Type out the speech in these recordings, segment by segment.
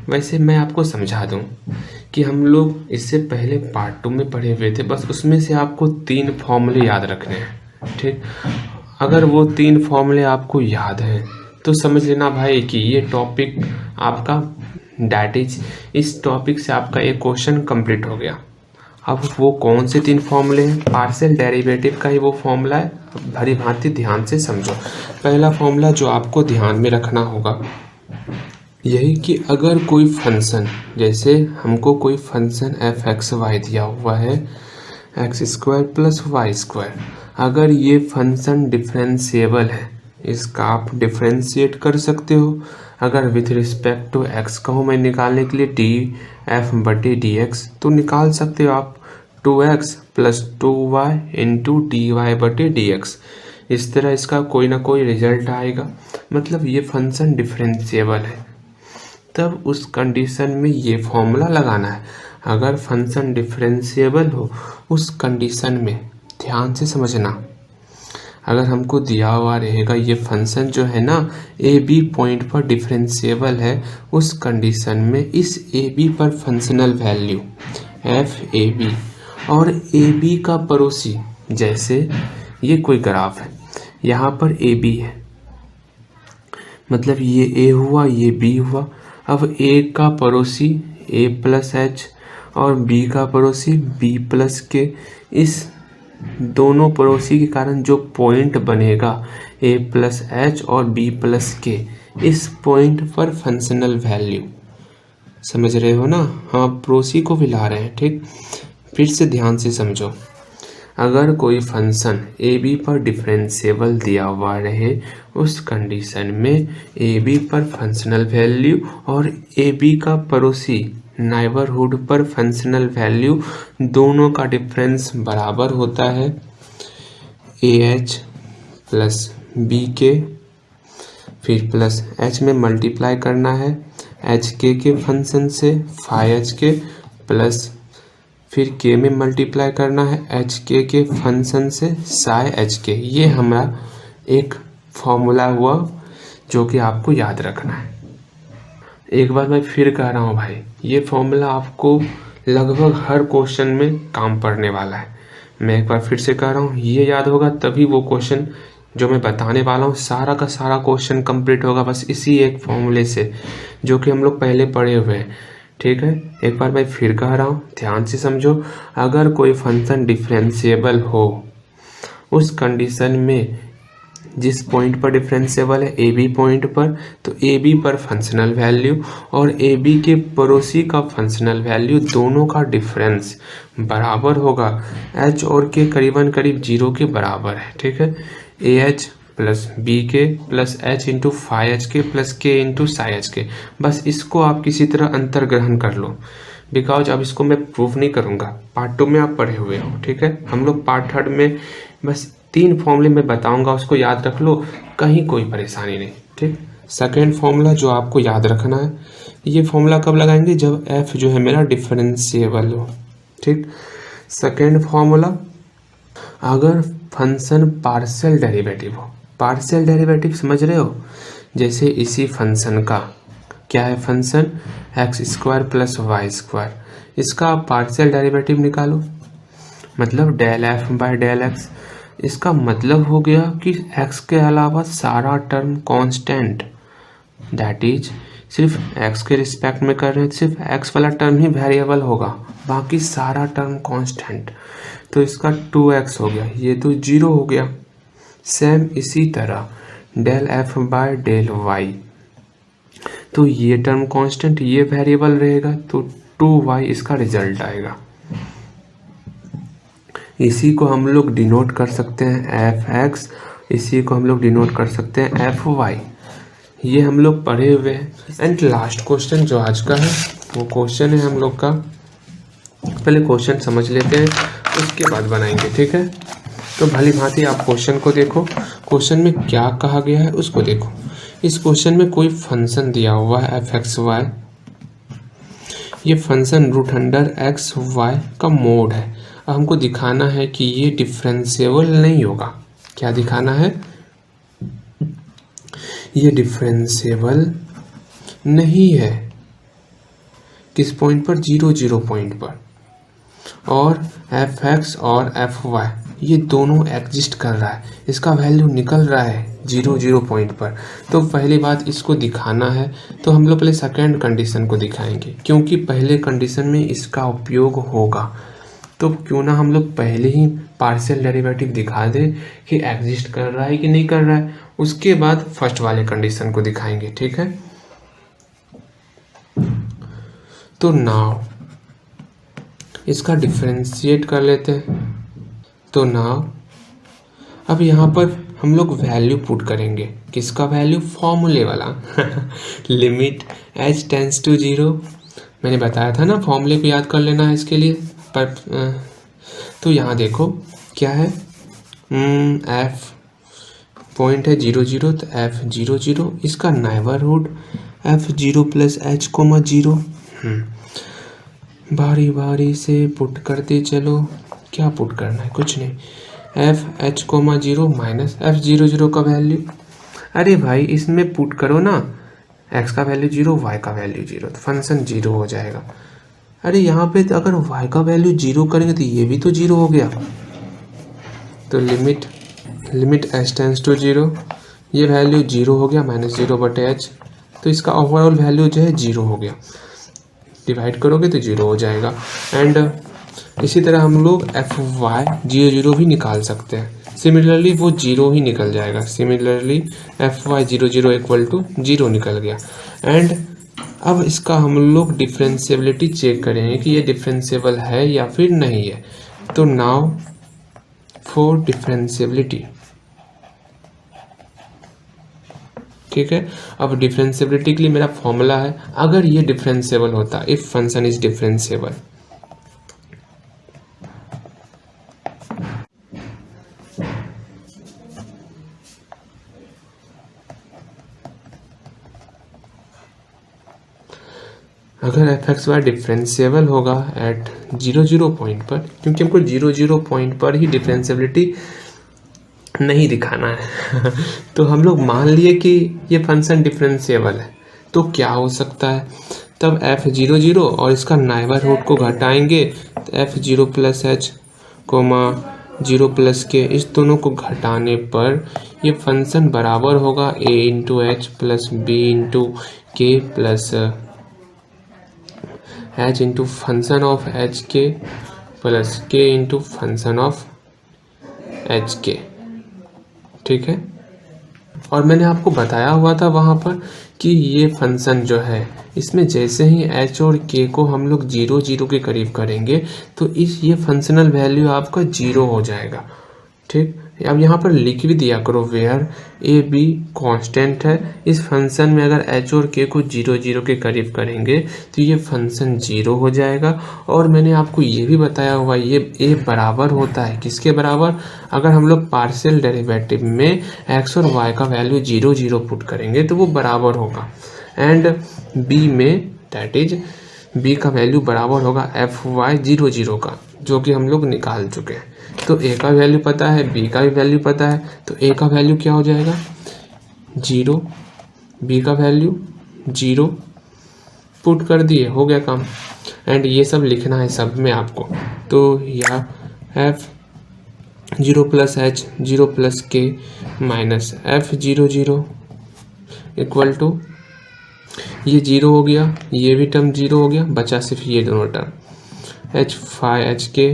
वैसे मैं आपको समझा दूं कि हम लोग इससे पहले पार्ट 2 में पढ़े हुए थे, बस उसमें से आपको 3 फॉर्मूले याद रखने हैं। ठीक, अगर वो 3 फॉर्मूले आपको याद हैं तो समझ लेना भाई कि ये टॉपिक आपका डैट इज, इस टॉपिक से आपका एक क्वेश्चन कंप्लीट हो गया। अब वो कौन से 3 फॉर्मूले हैं? पार्शियल डेरिवेटिव का ही वो फॉर्मूला है। भली भांति ध्यान से समझो। पहला फॉर्मूला जो आपको ध्यान में रखना होगा यही कि अगर कोई फंक्शन, जैसे हमको कोई फंक्शन एफ एक्स वाई दिया हुआ है, x square plus y square, अगर ये फंक्शन डिफरेंशिएबल है, इसका आप डिफरेंशिएट कर सकते हो। अगर विथ रिस्पेक्ट टू एक्स कहूँ मैं निकालने के लिए डी एफ बटे डी एक्स, तो निकाल सकते हो आप 2x plus 2y into d y बटे डी एक्स। इस तरह इसका कोई ना कोई रिजल्ट आएगा, मतलब ये फंक्शन डिफरेंशिएबल है। तब उस कंडीशन में ये फॉर्मूला लगाना है। अगर फंक्शन डिफरेंशिएबल हो उस कंडीशन में, ध्यान से समझना, अगर हमको दिया हुआ रहेगा ये फंक्शन जो है ना ए बी पॉइंट पर डिफरेंशिएबल है, उस कंडीशन में इस ए बी पर functional value f a b और ए बी का पड़ोसी, जैसे ये कोई ग्राफ है, यहाँ पर ए बी है, मतलब ये ए हुआ ये बी हुआ। अब ए का पड़ोसी ए प्लस एच और बी का पड़ोसी बी प्लस के, इस दोनों पड़ोसी के कारण जो पॉइंट बनेगा ए प्लस एच और बी प्लस के, इस पॉइंट पर फंक्शनल वैल्यू, समझ रहे हो ना? हाँ, पड़ोसी को भी ला रहे हैं। ठीक, फिर से ध्यान से समझो। अगर कोई फंक्शन ए बी पर डिफरेंशिएबल दिया हुआ रहे, उस कंडीशन में ए बी पर फंक्शनल वैल्यू और ए बी का पड़ोसी नाइबरहुड पर फंक्शनल वैल्यू, दोनों का डिफरेंस बराबर होता है ए एच प्लस बी के, फिर प्लस एच में मल्टीप्लाई करना है एच के फंक्शन से फाई एच के, प्लस फिर के में मल्टीप्लाई करना है एच के फंक्शन से साई एच के। ये हमारा एक फॉर्मूला हुआ जो कि आपको याद रखना है। एक बार मैं फिर कह रहा हूँ भाई, ये फॉर्मूला आपको लगभग हर क्वेश्चन में काम पड़ने वाला है। मैं एक बार फिर से कह रहा हूँ, ये याद होगा तभी वो क्वेश्चन जो मैं बताने वाला हूँ सारा का सारा क्वेश्चन कंप्लीट होगा, बस इसी एक फॉर्मूले से जो कि हम लोग पहले पढ़े हुए हैं। ठीक है, एक बार मैं फिर कह रहा हूँ, ध्यान से समझो। अगर कोई फंक्शन डिफरेंशिएबल हो, उस कंडीशन में जिस पॉइंट पर डिफरेंशिएबल है ए बी पॉइंट पर, तो ए बी पर फंक्शनल वैल्यू और ए बी के पड़ोसी का फंक्शनल वैल्यू, दोनों का डिफरेंस बराबर होगा एच और के करीबन करीब 0 के बराबर है। ठीक है, a h plus b k plus h into phi h k plus k into psi h k. बस इसको आप किसी तरह अंतर्ग्रहण कर लो, बिकॉज अब इसको मैं प्रूफ नहीं करूँगा, पार्ट 2 में आप पढ़े हुए हो। ठीक है, हम लोग पार्ट 3 में बस 3 फॉर्मूले में बताऊंगा, उसको याद रख लो, कहीं कोई परेशानी नहीं। ठीक, सेकेंड फॉर्मूला जो आपको याद रखना है, ये फॉर्मूला कब लगाएंगे? जब एफ जो है मेरा डिफरेंशिएबल हो। ठीक, सेकेंड फॉर्मूला, अगर फंक्शन पार्शियल डेरिवेटिव हो। पार्शियल डेरिवेटिव समझ रहे हो? जैसे इसी फंक्शन का क्या है, function x square plus y square, इसका आप पार्शियल डेरिवेटिव निकालो, मतलब del f by del x. इसका मतलब हो गया कि एक्स के अलावा सारा टर्म कांस्टेंट, दैट इज सिर्फ एक्स के रिस्पेक्ट में कर रहे हैं, सिर्फ एक्स वाला टर्म ही वेरिएबल होगा, बाकी सारा टर्म कांस्टेंट। तो इसका 2x हो गया, ये तो 0 हो गया। सेम इसी तरह del f by del y, तो ये टर्म कांस्टेंट, ये वेरिएबल रहेगा, तो 2y इसका रिजल्ट आएगा। इसी को हम लोग डिनोट कर सकते हैं एफ एक्स, इसी को हम लोग डिनोट कर सकते हैं एफ वाई। ये हम लोग पढ़े हुए हैं। एंड लास्ट क्वेश्चन जो आज का है वो क्वेश्चन है हम लोग का, पहले क्वेश्चन समझ लेते हैं उसके बाद बनाएंगे। ठीक है, तो भली भांति आप क्वेश्चन को देखो, क्वेश्चन में क्या कहा गया है उसको देखो। इस क्वेश्चन में कोई फंक्शन दिया हुआ है एफ एक्स वाई, ये function root under x y का मोड है। अब हमको दिखाना है कि ये डिफरेंशिएबल नहीं होगा। क्या दिखाना है? ये डिफरेंशिएबल नहीं है। किस पॉइंट पर, 0 0 पॉइंट पर, और एफ एक्स और एफ वाई ये दोनों एग्जिस्ट कर रहा है, इसका वैल्यू निकल रहा है 0 0 पॉइंट पर। तो पहली बात इसको दिखाना है, तो हम लोग पहले सेकेंड कंडीशन को दिखाएंगे, क्योंकि पहले कंडीशन में इसका उपयोग होगा। तो क्यों ना हम लोग पहले ही पार्शियल डेरिवेटिव दिखा दें कि एग्जिस्ट कर रहा है कि नहीं कर रहा है, उसके बाद फर्स्ट वाले कंडीशन को दिखाएंगे, ठीक है। तो नाउ इसका डिफरेंशिएट कर लेते हैं। तो नाउ अब यहाँ पर हम लोग वैल्यू पुट करेंगे, किसका वैल्यू, फॉर्मूले वाला लिमिट h टेंड्स टू 0, मैंने बताया था ना फॉर्मूले को याद कर लेना है इसके लिए। पर तो यहाँ देखो क्या है, f पॉइंट है 0 0, तो f 0 0, इसका नेबरहुड f 0 प्लस h 0। बारी बारी से पुट करते चलो, क्या पुट करना है, कुछ नहीं, f h 0 माइनस f 0 0 का वैल्यू, अरे भाई इसमें पुट करो ना, x का वैल्यू 0, y का वैल्यू 0, तो फंक्शन 0 हो जाएगा। अरे यहाँ पे तो अगर y का वैल्यू 0 करेंगे तो ये भी तो 0 हो गया। तो लिमिट h टेंड्स टू 0, ये वैल्यू 0 हो गया, माइनस 0 बटे h, तो इसका ओवरऑल वैल्यू जो है 0 हो गया। डिवाइड करोगे तो 0 हो जाएगा। एंड इसी तरह हम लोग एफ वाई 0 0 भी निकाल सकते हैं, सिमिलरली वो 0 ही निकल जाएगा। Similarly f y 0 0 equal to 0 निकल गया। एंड अब इसका हम लोग डिफरेंशिएबिलिटी चेक करेंगे कि ये डिफरेंशिएबल है या फिर नहीं है। तो नाउ फॉर डिफरेंशिएबिलिटी, ठीक है। अब डिफरेंशिएबिलिटी के लिए मेरा फॉर्मूला है, अगर ये डिफरेंशिएबल होता, इफ फंक्शन इज डिफरेंशिएबल, अगर एफ एक्स वाई डिफरेंशिएबल होगा एट 0 0 पॉइंट पर, क्योंकि हमको 0 0 पॉइंट पर ही डिफरेंशिएबिलिटी नहीं दिखाना है तो हम लोग मान लिए कि ये फंक्शन डिफरेंशिएबल है, तो क्या हो सकता है, तब f 0 0 और इसका नेबरहुड को घटाएंगे, तो f 0 plus h 0 plus k, इस दोनों को घटाने पर ये फंक्शन बराबर होगा a into h plus b into k plus h into function of h k plus k into function of h k, ठीक है। और मैंने आपको बताया हुआ था वहाँ पर कि ये फंक्शन जो है, इसमें जैसे ही h और k को हम लोग 0 0 के करीब करेंगे तो ये फंक्शनल वैल्यू आपका 0 हो जाएगा, ठीक। अब यहाँ पर लिख भी दिया करो वेयर ए बी कांस्टेंट है, इस फंक्शन में अगर h और k को 0 0 के करीब करेंगे तो ये फंक्शन 0 हो जाएगा। और मैंने आपको ये भी बताया हुआ, ये a बराबर होता है किसके बराबर, अगर हम लोग पार्शियल डेरिवेटिव में x और y का वैल्यू 0 0 पुट करेंगे तो वो बराबर होगा। एंड b में दैट इज b का वैल्यू बराबर होगा एफ वाई 0 0 का, जो कि हम लोग निकाल चुके हैं। तो a का वैल्यू पता है, b का भी वैल्यू पता है, तो a का वैल्यू क्या हो जाएगा 0, b का वैल्यू 0, पुट कर दिए, हो गया काम। एंड ये सब लिखना है सब में आपको, तो या f 0 plus h 0 plus k minus f 0 0 equal to, ये 0 हो गया, ये भी टर्म 0 हो गया, बचा सिर्फ ये दोनों term h phi h k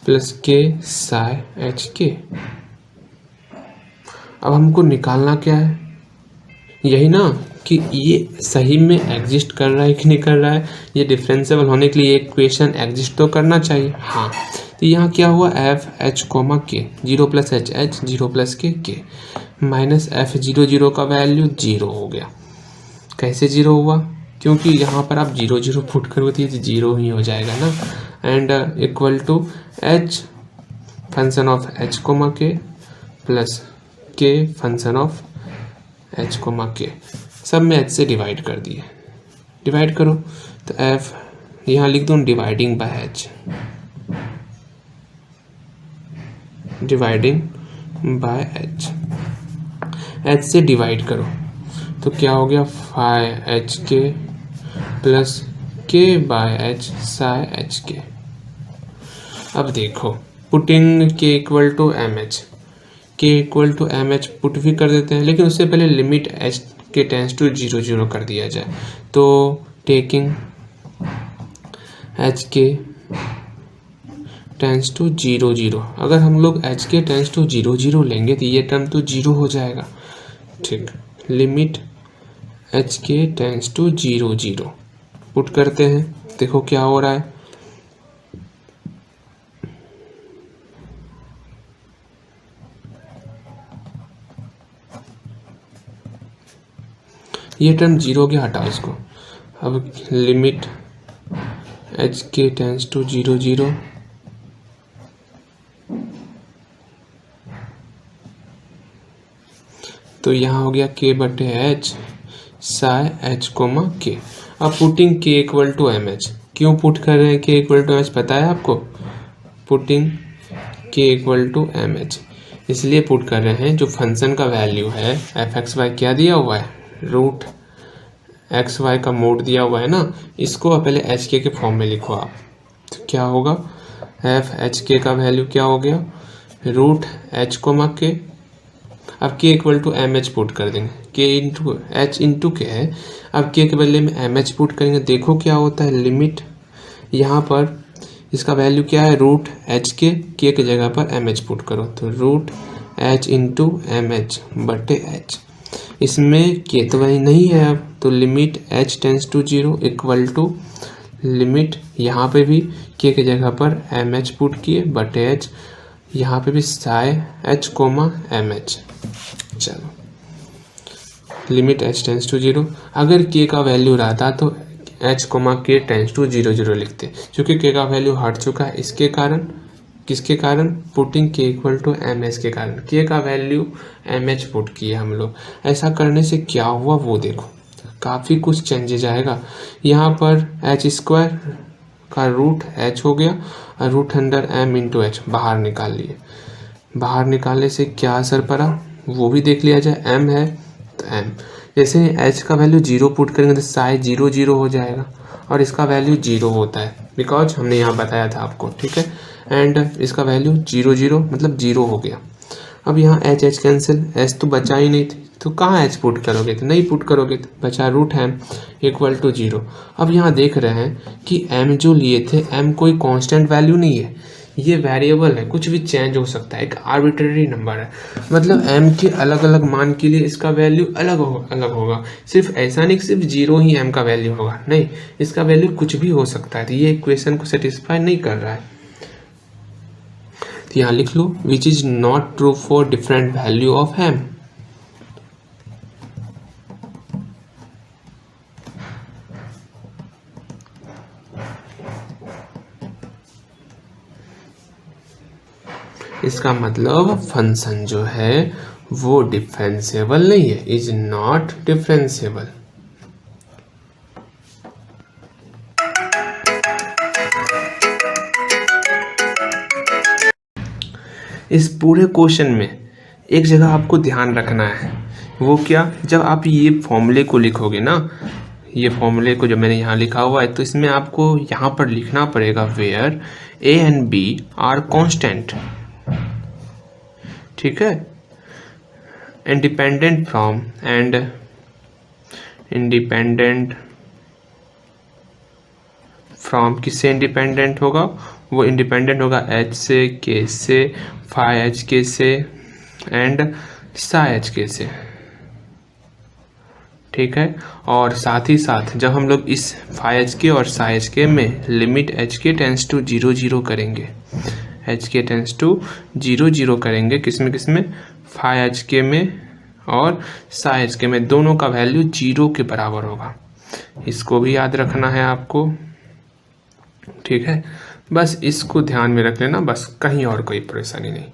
plus के साई एच के। अब हमको निकालना क्या है, यही ना कि ये सही में एग्जिस्ट कर रहा है कि नहीं कर रहा है। ये डिफरेंशिएबल होने के लिए इक्वेशन एग्जिस्ट तो करना चाहिए, हाँ। तो यहाँ क्या हुआ, एफ एच कोमा के 0 प्लस एच एच 0 प्लस के माइनस एफ 0 0 का वैल्यू 0 हो गया। कैसे 0 हुआ, क्योंकि यहाँ पर आप 0 0 पुट करोगे तो 0 ही हो जाएगा ना। And equal to h function of h comma k plus k function of h comma k, सब में h से डिवाइड कर दिए, डिवाइड करो तो f यहाँ लिख दूँ dividing by h, dividing by h से डिवाइड करो तो क्या हो गया phi h k plus k by h psi h k. अब देखो putting k equal to m h, k equal to m h put भी कर देते हैं, लेकिन उससे पहले limit h k tends to 0 0 कर दिया जाए। तो taking h k tends to 0 0, अगर हम लोग एच के टेंस टू 0 0 लेंगे तो ये टर्म तो 0 हो जाएगा। ठीक, limit h k tends to 0 0 put करते हैं, देखो क्या हो रहा है। ये टर्म 0 हो गया, हटाओ इसको। अब limit h k tends to 0 0, तो यहाँ हो गया के बटे H psi h comma k. अब putting k equal to m H, क्यों पुट कर रहे हैं के इक्वल टू एम एच पता है आपको? Putting k equal to m H इसलिए पुट कर रहे हैं, जो फंक्शन का वैल्यू है एफ एक्स वाई क्या दिया हुआ है, रूट एक्स वाई का मोड दिया हुआ है ना, इसको पहले एच के फॉर्म में लिखो आप। तो क्या होगा, एफ एच के का वैल्यू क्या हो गया, रूट एच कोमा के। अब k equal to m h put कर देंगे, के इंटू एच इंटू के है, अब के बदले में एम एच पुट करेंगे, देखो क्या होता है। लिमिट यहाँ पर इसका वैल्यू क्या है, रूट एच के जगह पर एम एच पुट करो, तो root h into m h बटे एच। इसमें के तो वही नहीं है अब, तो limit h tends to 0 equal to limit यहाँ पे भी के जगह पर एम एच पुट किए बटे एच, यहाँ पे भी psi h comma m h. चलो लिमिट एच टेंस टू 0, अगर के का वैल्यू रहता तो h comma k tends to 0 0 लिखते, क्योंकि के का वैल्यू हट चुका है, इसके कारण, किसके कारण, putting k equal to m h के कारण, के का वैल्यू एम एच पुट किए हम लोग। ऐसा करने से क्या हुआ वो देखो, काफ़ी कुछ चेंजेज आएगा। यहाँ पर एच स्क्वायर का रूट एच हो गया और root under m into h बाहर निकाल लिए। बाहर निकालने से क्या असर पड़ा वो भी देख लिया जाए। एम है तो एम, जैसे एच का वैल्यू 0 पुट करेंगे तो साई 0 0 हो जाएगा, और इसका वैल्यू 0 होता है बिकॉज हमने यहाँ बताया था आपको, ठीक है। एंड इसका वैल्यू 0 0 मतलब 0 हो गया। अब यहाँ एच एच कैंसिल, एच तो बचा ही नहीं थी, तो कहाँ एच पुट करोगे, तो नहीं पुट करोगे, तो बचा रूट एम इक्वल टू 0। अब यहाँ देख रहे हैं कि एम जो लिए थे, एम कोई कांस्टेंट वैल्यू नहीं है, ये वेरिएबल है, कुछ भी चेंज हो सकता है, एक आर्बिट्रेरी नंबर है। मतलब एम के अलग अलग मान के लिए इसका वैल्यू अलग होगा। सिर्फ ऐसा नहीं कि सिर्फ 0 ही एम का वैल्यू होगा, नहीं, इसका वैल्यू कुछ भी हो सकता है। तो ये इक्वेशन को सेटिस्फाई नहीं कर रहा है, तो यहाँ लिख लो which is not true for different value of m. इसका मतलब फंक्शन जो है वो डिफरेंशिएबल नहीं है, इज नॉट डिफरेंशिएबल। इस पूरे क्वेश्चन में एक जगह आपको ध्यान रखना है, वो क्या, जब आप ये फॉर्मूले को लिखोगे ना, ये फॉर्मूले को जो मैंने यहाँ लिखा हुआ है, तो इसमें आपको यहाँ पर लिखना पड़ेगा where a and b are constant, ठीक है, independent from and independent from, किससे इंडिपेंडेंट होगा, वो इंडिपेंडेंट होगा एच से, के से, फाई एच के से एंड साई एच के से, ठीक है। और साथ ही साथ जब हम लोग इस फाई एच के और साई एच के में limit h k tends to 0 0 करेंगे, एच के टेंस टू 0 0 करेंगे, किसमें फाई एच के में और साई एच के में, दोनों का वैल्यू 0 के बराबर होगा। इसको भी याद रखना है आपको, ठीक है। बस इसको ध्यान में रख लेना, बस, कहीं और कोई परेशानी नहीं।